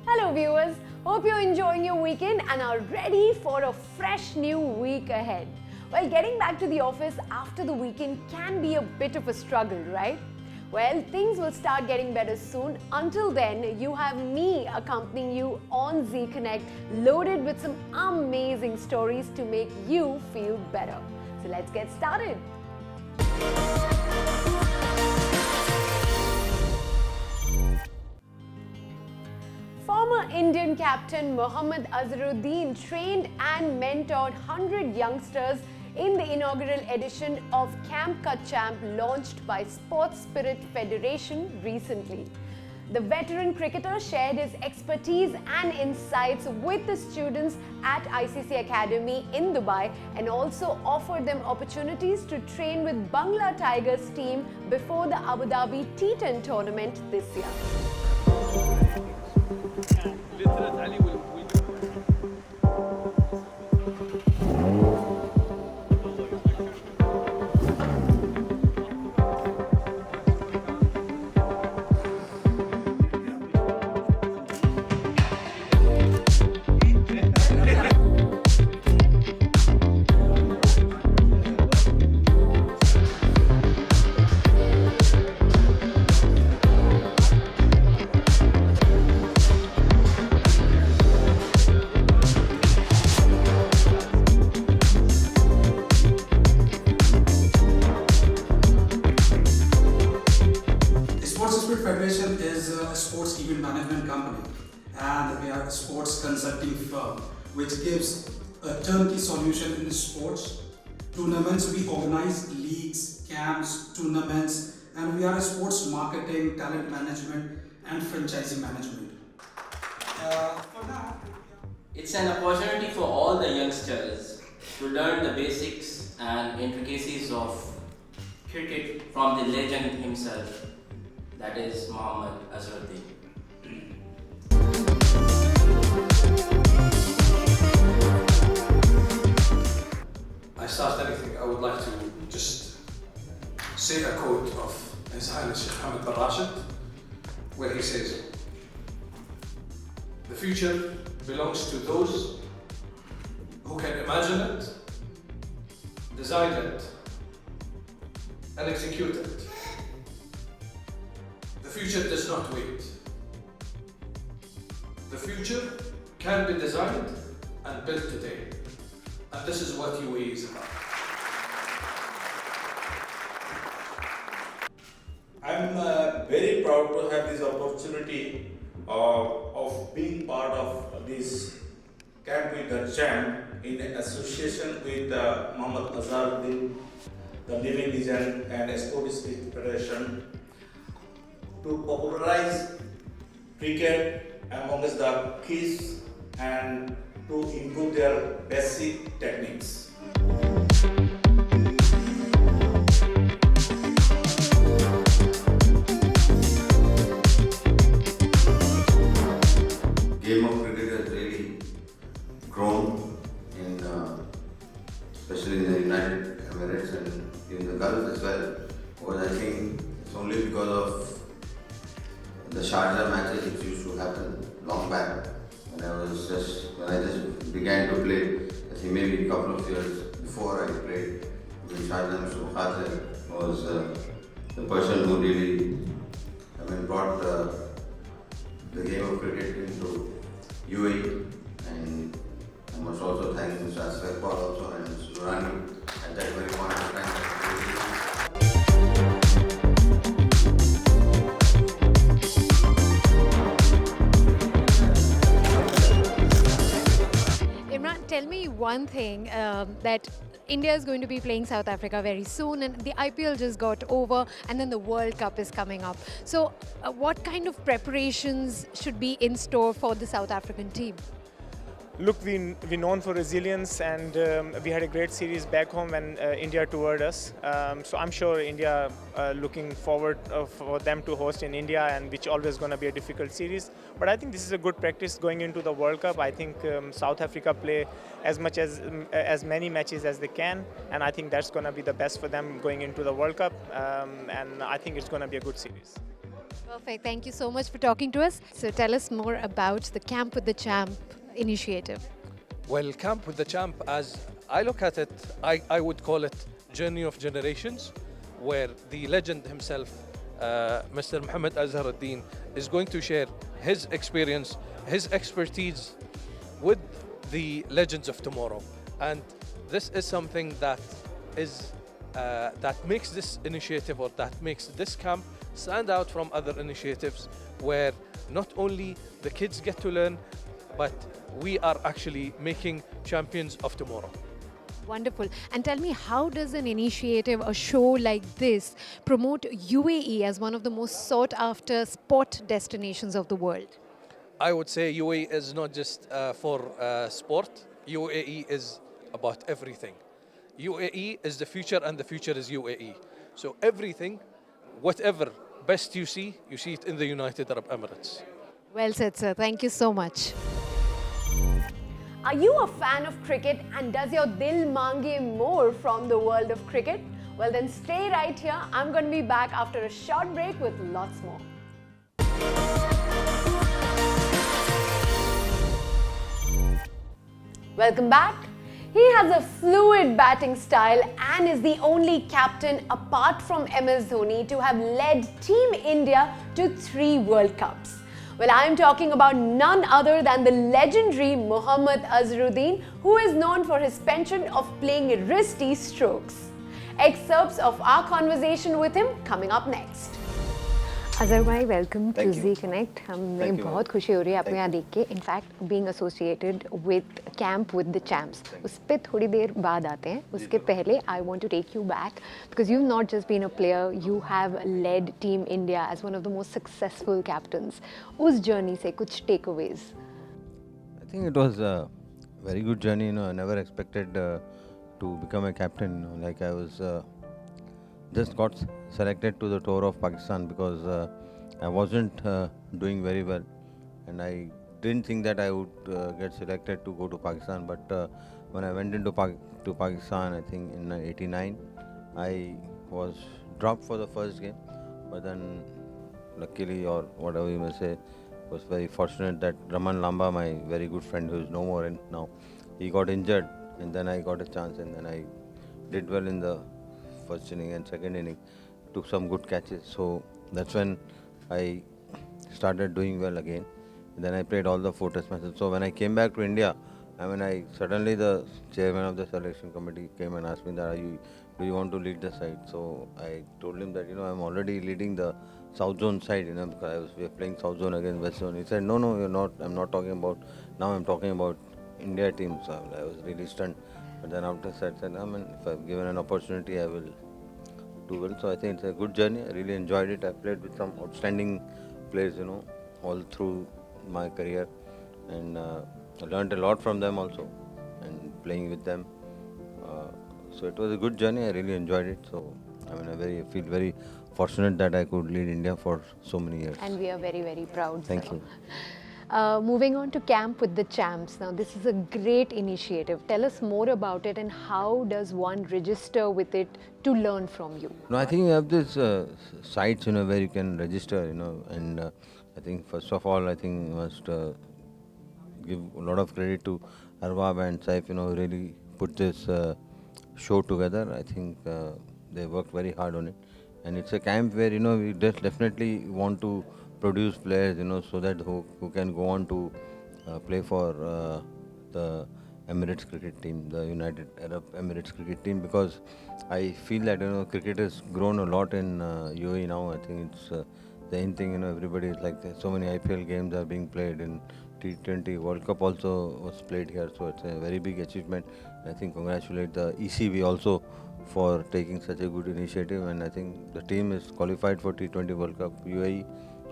Hello viewers, hope you're enjoying your weekend and are ready for a fresh new week ahead. Well, getting back to the office after the weekend can be a bit of a struggle, right? Well, things will start getting better soon. Until then, you have me accompanying you on Zee Connect, loaded with some amazing stories to make you feel better. So let's get started. Former Indian captain Mohammad Azharuddin trained and mentored 100 youngsters in the inaugural edition of Camp Ka Champ launched by Sports Spirit Federation recently. The veteran cricketer shared his expertise and insights with the students at ICC Academy in Dubai and also offered them opportunities to train with Bangla Tigers team before the Abu Dhabi T10 tournament this year. Federation is a sports event management company, and we are a sports consulting firm which gives a turnkey solution in sports. Tournaments, we organize leagues, camps, tournaments, and we are a sports marketing, talent management, and franchising management. For now, it's an opportunity for all the youngsters to learn the basics and intricacies of cricket from the legend himself, that is Mohamed Azharuddin. I start anything, I would like to just say a quote of His Highness Sheikh Hamad bin Rashid, where he says, "The future belongs to those who can imagine it, design it, and execute it. The future does not wait. The future can be designed and built today. And this is what UAE is about." I'm very proud to have this opportunity of being part of this Camp with the Champ in association with Mohammad Azharuddin, the Living Legend and Sports Federation, to popularize cricket amongst the kids and to improve their basic techniques. Game of cricket has really grown in, especially in the United Emirates and in the Gulf as well. Because I think it's only because of the Sharjah matches which used to happen long back. When I just began to play, I think maybe a couple of years before I played, Sharjah was the person who really brought the game of cricket into UAE, and I must also thank Mr. Asghar also and Mr. Durrani at that very point of time. Tell me one thing, that India is going to be playing South Africa very soon, and the IPL just got over, and then the World Cup is coming up. So what kind of preparations should be in store for the South African team? look, we're known for resilience, and we had a great series back home when India toured us. So I'm sure India looking forward for them to host in India, and which always going to be a difficult series. But I think this is a good practice going into the World Cup. I think South Africa play as many matches as they can, and I think that's going to be the best for them going into the World Cup. And I think it's going to be a good series. Perfect. Thank you so much for talking to us. So tell us more about the Camp with the Champ initiative. Well, Camp with the Champ, as I look at it, I would call it Journey of Generations, where the legend himself, Mr. Mohammad Azharuddin, is going to share his experience, his expertise with the legends of tomorrow. And this is something that makes this initiative, or that makes this camp stand out from other initiatives, where not only the kids get to learn, but we are actually making champions of tomorrow. Wonderful. And tell me, how does an initiative, a show like this, promote UAE as one of the most sought after sport destinations of the world? I would say UAE is not just for sport. UAE is about everything. UAE is the future, and the future is UAE. So everything, whatever best you see it in the United Arab Emirates. Well said, sir. Thank you so much. Are you a fan of cricket, and does your dil mange more from the world of cricket? Well, then stay right here. I'm going to be back after a short break with lots more. Welcome back. He has a fluid batting style and is the only captain apart from MS Dhoni to have led Team India to 3 World Cups. Well, I am talking about none other than the legendary Mohammad Azharuddin, who is known for his penchant of playing wristy strokes. Excerpts of our conversation with him coming up next. Azhar bhai, welcome to Thank you. Zee Connect. हमें बहुत खुशी हो रही है आपको यहाँ देख के. In fact, being associated with Camp with the Champs. उस पे थोड़ी देर बाद आते हैं. उसके पहले I want to take you back because you've not just been a player, you have led Team India as one of the most successful captains. उस journey से कुछ takeaways. I think it was a very good journey. I never expected to become a captain. Like I was just got selected to the tour of Pakistan because I wasn't doing very well, and I didn't think that I would get selected to go to Pakistan. But when I went into Pakistan, I think in '89, I was dropped for the first game. But then, luckily, or whatever you may say, was very fortunate that Raman Lamba, my very good friend who is no more in now, he got injured, and then I got a chance, and then I did well in the first inning and second inning, took some good catches. So that's when I started doing well again. And then I played all the 4 test matches. So when I came back to India, suddenly the chairman of the selection committee came and asked me that, do you want to lead the side? So I told him that, I'm already leading the South Zone side, because we were playing South Zone against West Zone. He said, no, you're not. I'm not talking about, now I'm talking about India team. So I was really stunned. But then after that, I said, if I'm given an opportunity, I will do well. So I think it's a good journey. I really enjoyed it. I played with some outstanding players, all through my career. And I learned a lot from them also, and playing with them. So it was a good journey. I really enjoyed it. So I feel very fortunate that I could lead India for so many years. And we are very, very proud. Thank sir. you. Moving on to Camp with the Champs. Now, this is a great initiative. Tell us more about it, and how does one register with it to learn from you? No, I think you have these sites, where you can register, and I think first of all, I think you must give a lot of credit to Arwab and Saif, who really put this show together. I think they worked very hard on it, and it's a camp where we definitely want to produce players, so that who can go on to play for the Emirates cricket team, the United Arab Emirates cricket team, because I feel that cricket has grown a lot in UAE now. I think it's the main thing. Everybody is like so many IPL games are being played, and T20 World Cup also was played here, so it's a very big achievement. I think congratulate the ECB also for taking such a good initiative, and I think the team is qualified for T20 World Cup UAE.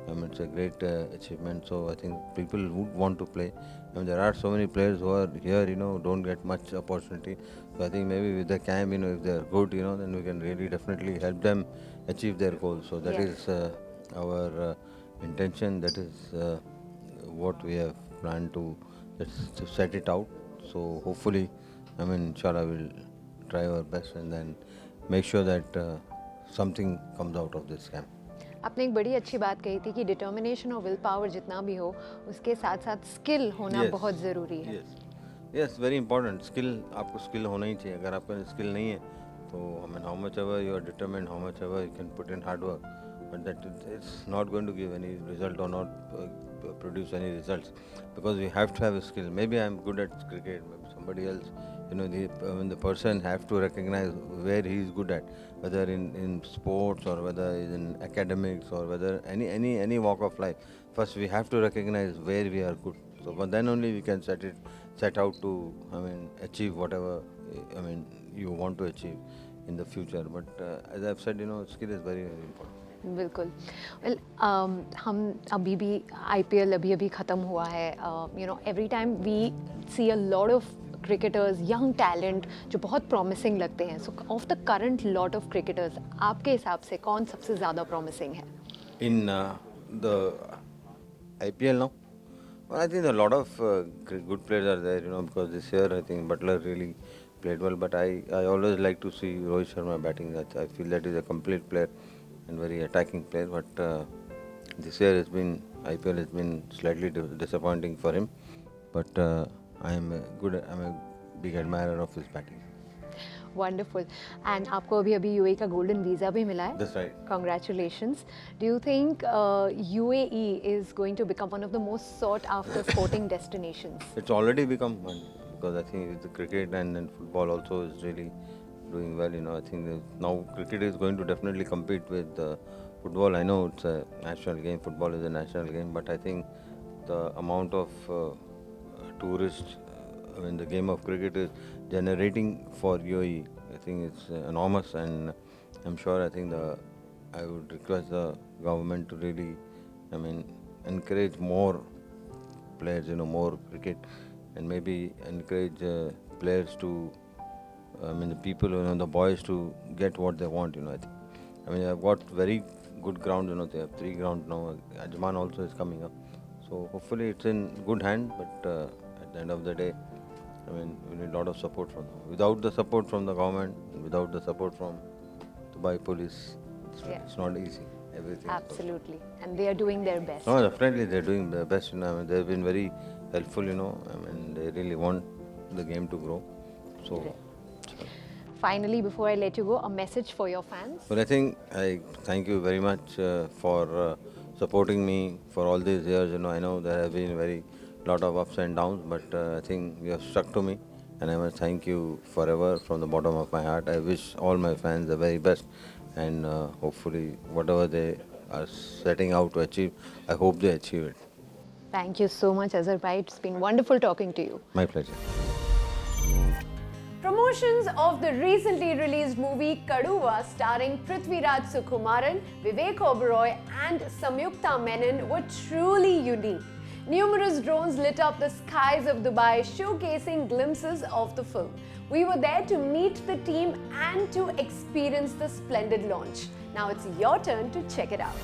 I mean, it's a great achievement. So I think people would want to play. I mean, there are so many players who are here, don't get much opportunity. So I think maybe with the camp, if they're good, then we can really definitely help them achieve their goals. So that is our intention. That is what we have planned to set it out. So hopefully, I mean, inshallah, we'll try our best and then make sure that something comes out of this camp. आपने एक बड़ी अच्छी बात कही थी कि determination और will power जितना भी हो उसके साथ साथ स्किल होना बहुत ज़रूरी है. Yes, very important. Skill, आपको skill होना ही चाहिए. अगर आपका skill नहीं है तो I mean, how much ever you are determined, how much ever you can put in hard work, but that it's not going to give any result or not produce any results, because we have to have a skill. Maybe I'm good at cricket, maybe somebody else, the person have to recognize where he is good at, whether in sports or whether in academics or whether any walk of life. First we have to recognize where we are good. So but then only we can set out to achieve whatever you want to achieve in the future. But as I've said, skill is very, very important. बिल्कुल. Well हम अभी भी IPL अभी ख़त्म हुआ है. Every time we see a lot of cricketers, young talent जो बहुत प्रॉमिसिंग लगते हैं. So of the current lot of cricketers आपके हिसाब से कौन सबसे ज़्यादा प्रॉमिसिंग है? In the IPL now? Well, I think a lot of good players are there, because this year I think Butler really played well, but I always like to see Rohit Sharma batting. I feel that he's a complete player and very attacking player, but this year IPL has been slightly disappointing for him, but I'm a big admirer of his batting. Wonderful. And आपको अभी UAE का golden visa भी मिला है? That's right. Congratulations. Do you think UAE is going to become one of the most sought after sporting destinations? It's already become one, because I think the cricket and football also is really doing well. I think now cricket is going to definitely compete with football. I know it's a national game, football is a national game, but I think the amount of tourists, the game of cricket is generating for UAE, I think it's enormous, and I'm sure I would request the government to really, encourage more players, more cricket, and maybe encourage players to, the people, the boys to get what they want, I think. I've got very good ground, they have 3 grounds now. Ajman also is coming up. So hopefully it's in good hand, but at the end of the day, we need a lot of support from them. Without the support from the government, without the support from Dubai police, it's not easy. Everything. Absolutely. And they are doing their best. No, definitely they're doing their best. They've been very helpful, they really want the game to grow. So. Finally, before I let you go, a message for your fans. Well, I thank you very much for supporting me for all these years. I know there have been very lot of ups and downs, but I think you have stuck to me, and I must thank you forever from the bottom of my heart. I wish all my fans the very best, and hopefully whatever they are setting out to achieve, I hope they achieve it. Thank you so much, Azhar. It's been wonderful talking to you. My pleasure. Promotions of the recently released movie Kaduva, starring Prithviraj Chauhan, Vivek Oberoi and Samyukta menon, were truly unique. Numerous drones lit up the skies of Dubai, showcasing glimpses of the film. We were there to meet the team and to experience the splendid launch. Now it's your turn to check it out.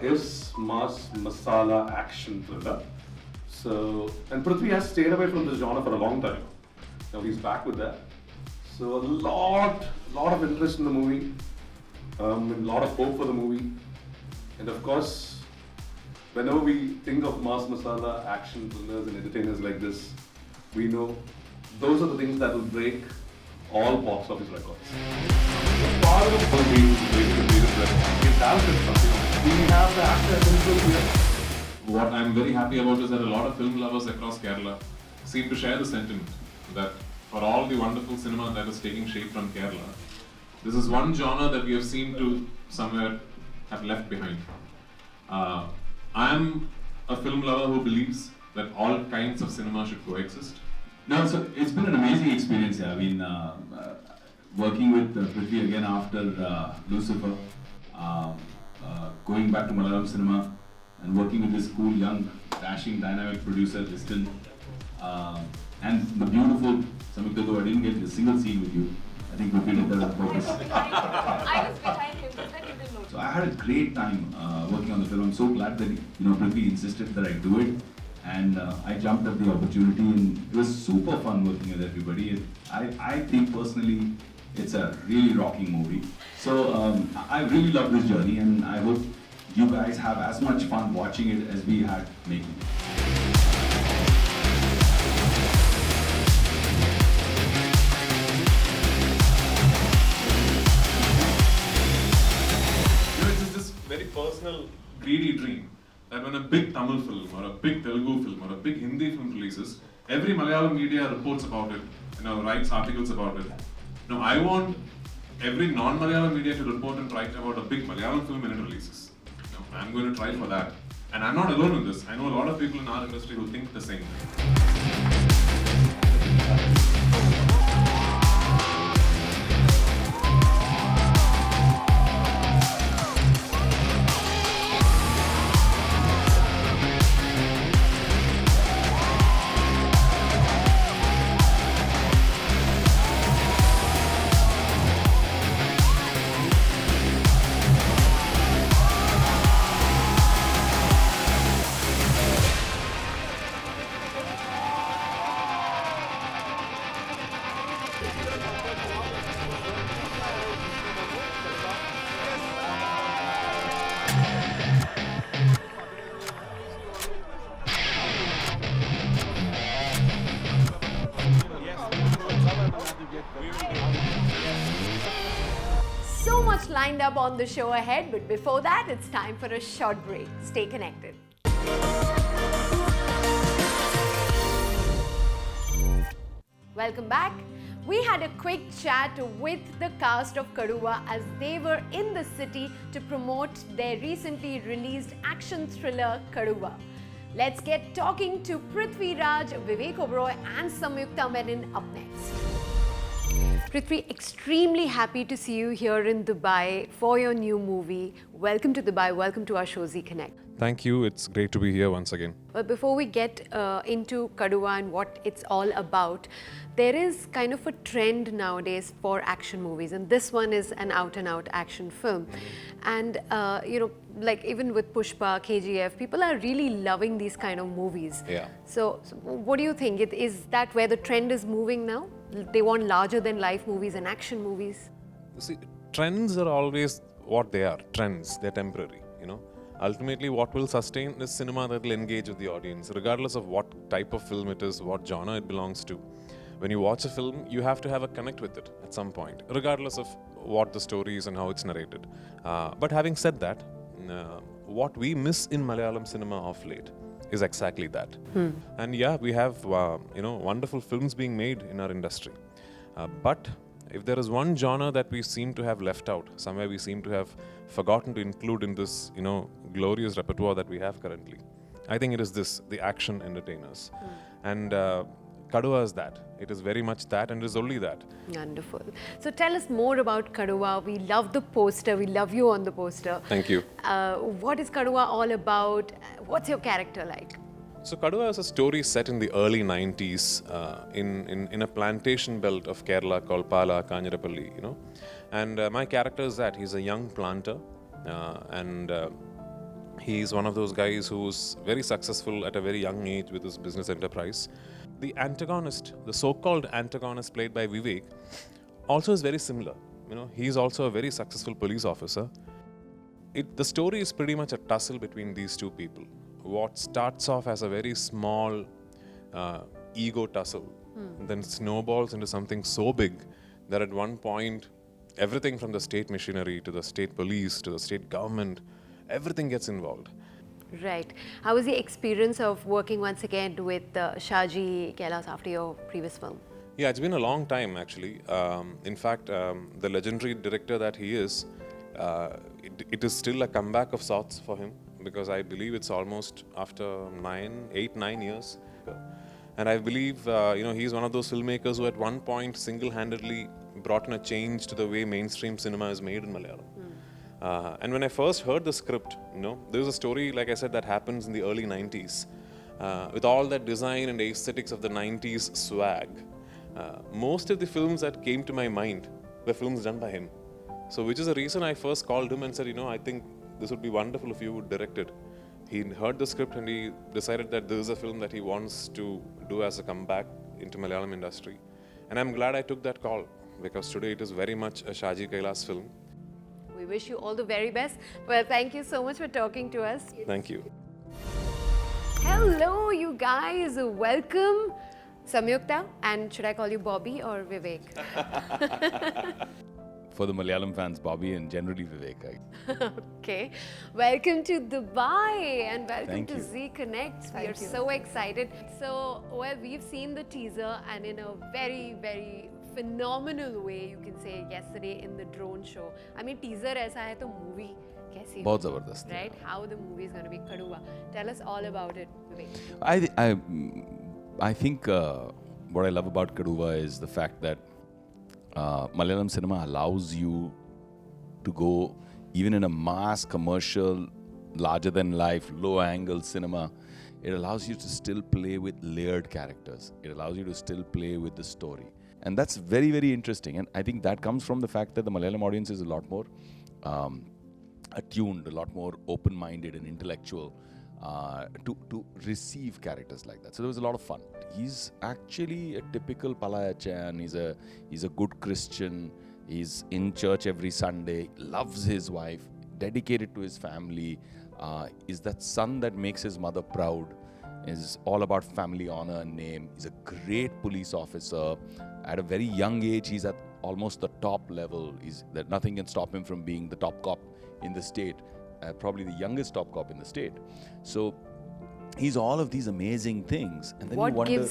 is mass masala action thriller. So, and Prithvi has stayed away from this genre for a long time. Now he's back with that. So a lot of interest in the movie, a lot of hope for the movie, and of course, whenever we think of mass masala action thrillers and entertainers like this, we know those are the things that will break all box office records. Part of the being the biggest record is talented something. We have the actors in here. What I'm very happy about is that a lot of film lovers across Kerala seem to share the sentiment that for all the wonderful cinema that is taking shape from Kerala, this is one genre that we have seemed to somewhere have left behind. I'm a film lover who believes that all kinds of cinema should coexist. No, so it's been an amazing experience. I mean, working with Prithvi again after Lucifer, going back to Malayalam cinema, and working with this cool, young, dashing, dynamic producer, Distant, and the beautiful Samyukta, though I didn't get a single scene with you. I think Prithvi did that on purpose. I was behind him, but then you didn't know. So I had a great time working on the film. I'm so glad that Prithvi insisted that I do it. And I jumped at the opportunity, and it was super fun working with everybody. I think personally, it's a really rocking movie. So I really love this journey, and I hope you guys have as much fun watching it as we had making it. It's this very personal, greedy dream that when a big Tamil film or a big Telugu film or a big Hindi film releases, every Malayalam media reports about it, writes articles about it. Now I want every non-Malayalam media to report and write about a big Malayalam film when it releases. I'm going to try for that. And I'm not alone in this. I know a lot of people in our industry who think the same way. So much lined up on the show ahead, but before that, it's time for a short break. Stay connected. Welcome back. We had a quick chat with the cast of Kaduva as they were in the city to promote their recently released action thriller Kaduva. Let's get talking to Prithviraj, Vivek Oberoi and Samyukta Menon up next. Prithvi, extremely happy to see you here in Dubai for your new movie. Welcome to Dubai, welcome to our show Zee Connect. Thank you. It's great to be here once again. But before we get into Kaduva and what it's all about, there is kind of a trend nowadays for action movies, and this one is an out-and-out action film. And like even with Pushpa, KGF, people are really loving these kind of movies. Yeah. So what do you think? Is that where the trend is moving now? They want larger-than-life movies and action movies. See, trends are always what they are. Trends, they're temporary, Ultimately, what will sustain is cinema that will engage with the audience, regardless of what type of film it is, what genre it belongs to. When you watch a film, you have to have a connect with it at some point, regardless of what the story is and how it's narrated. But having said that, what we miss in Malayalam cinema of late is exactly that. And yeah, we have wonderful films being made in our industry. But if there is one genre that we seem to have left out, somewhere we seem to have forgotten to include in this, glorious repertoire that we have currently, I think it is this, the action entertainers. And Kaduva is that. It is very much that, and it is only that. Wonderful. So tell us more about Kaduva. We love the poster. We love you on the poster. Thank you. What is Kaduva all about? What's your character like? So Kaduva is a story set in the early 90s in a plantation belt of Kerala called Pala, Kanjirapalli, And my character is that he's a young planter and He's one of those guys who's very successful at a very young age with his business enterprise. The antagonist, the so-called antagonist played by Vivek, also is very similar. You know, he's also a very successful police officer. The story is pretty much a tussle between these two people. What starts off as a very small ego tussle, then snowballs into something so big that at one point, everything from the state machinery to the state police to the state government, everything gets involved. Right. How was the experience of working once again with Shaji Kailas after your previous film? Yeah, it's been a long time actually. In fact, the legendary director that he is, it is still a comeback of sorts for him, because I believe it's almost after 8, 9 years. And I believe he's one of those filmmakers who at one point single-handedly brought in a change to the way mainstream cinema is made in Malayalam. And when I first heard the script, there was a story, like I said, that happens in the early 90s. With all that design and aesthetics of the 90s swag, most of the films that came to my mind were films done by him. So which is the reason I first called him and said, I think this would be wonderful if you would direct it. He heard the script and he decided that this is a film that he wants to do as a comeback into Malayalam industry. And I'm glad I took that call, because today it is very much a Shaji Kailas film. We wish you all the very best. Well, thank you so much for talking to us. Thank you. Hello, you guys. Welcome. Samyukta, and should I call you Bobby or Vivek? For the Malayalam fans, Bobby, and generally Vivek. Okay. Welcome to Dubai and welcome Thank to you. Zee Connect. We are so excited. So, well, we've seen the teaser, and in a very, very phenomenal way, you can say, yesterday in the drone show. I mean, teaser aisa hai to movie kaisi बहुत hogi, ज़बरदस्त. right? How the movie is going to be Kaduva. Tell us all about it, Vivek. I think what I love about Kaduva is the fact that Malayalam cinema allows you to go even in a mass commercial, larger than life, low angle cinema. It allows you to still play with layered characters. It allows you to still play with the story. And that's very, very interesting. And I think that comes from the fact that the Malayalam audience is a lot more attuned, a lot more open-minded and intellectual to receive characters like that. So there was a lot of fun. He's actually a typical Palayachan. He's a good Christian. He's in church every Sunday, loves his wife, dedicated to his family, is that son that makes his mother proud, is all about family honor and name. He's a great police officer. At a very young age, he's at almost the top level. That nothing can stop him from being the top cop in the state, probably the youngest top cop in the state. So he's all of these amazing things. And then What gives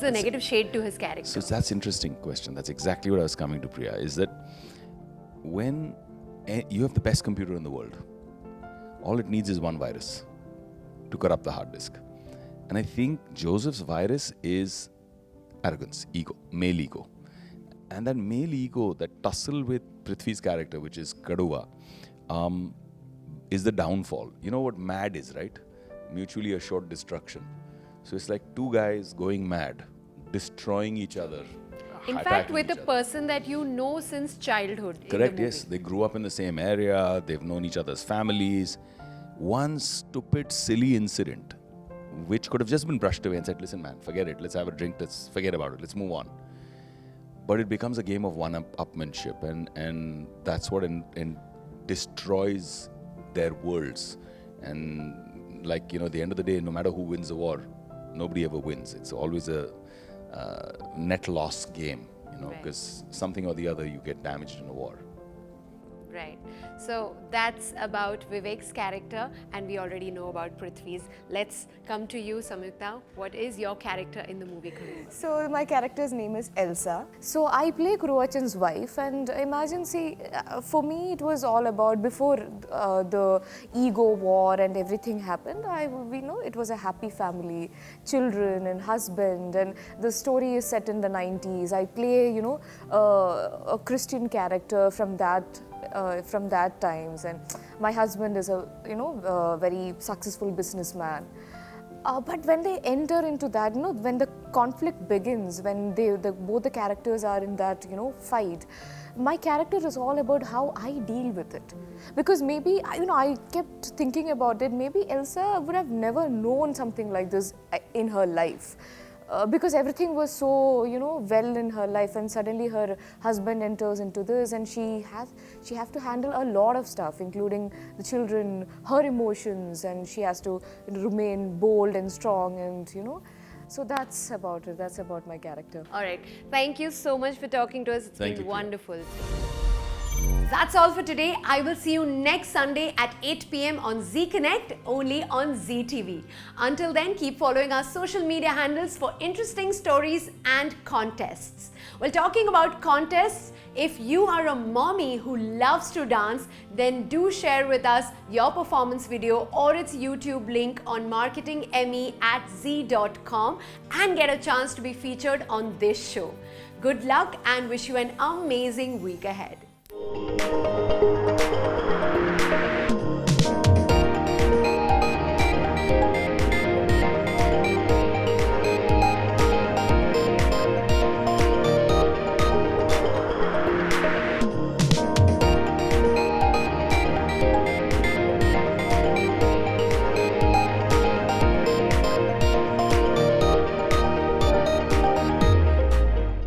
the negative shade to his character? So that's an interesting question. That's exactly what I was coming to, Priya, is that when you have the best computer in the world, all it needs is one virus to corrupt the hard disk. And I think Joseph's virus is arrogance, ego, male ego. And that male ego, that tussle with Prithvi's character, which is Kaduva, is the downfall. You know what mad is, right? Mutually assured destruction. So it's like two guys going mad, destroying each other. In fact, with a person that you know since childhood. Correct, yes. They grew up in the same area, they've known each other's families. One stupid, silly incident, which could have just been brushed away and said, listen man, forget it, let's have a drink, let's forget about it, let's move on. But it becomes a game of one-upmanship, and that's what destroys their worlds. And at the end of the day, no matter who wins the war, nobody ever wins. It's always a net loss game, because something or the other you get damaged in a war. Right. So that's about Vivek's character, and we already know about Prithvi's. Let's come to you, Samyukta. What is your character in the movie Karuva? So my character's name is Elsa. So I play Kuruvachan's wife, and imagine, for me it was all about before the ego war and everything happened. We know it was a happy family, children and husband, and the story is set in the 90s. I play, a Christian character from that times, and my husband is a very successful businessman. But when they enter into that, you know, when the conflict begins, when both the characters are in that, you know, fight, my character is all about how I deal with it. Because maybe, you know, I kept thinking about it, maybe Elsa would have never known something like this in her life. Because everything was so, you know, well in her life, and suddenly her husband enters into this, and she has to handle a lot of stuff, including the children, her emotions, and she has to remain bold and strong, and you know. So that's about it. That's about my character. All right. Thank you so much for talking to us. It's Thank been you, wonderful. That's all for today. I will see you next Sunday at 8 p.m. on Zee Connect, only on Zee TV. Until then, keep following our social media handles for interesting stories and contests. Well, talking about contests, if you are a mommy who loves to dance, then do share with us your performance video or its YouTube link on marketingme@zee.com and get a chance to be featured on this show. Good luck and wish you an amazing week ahead.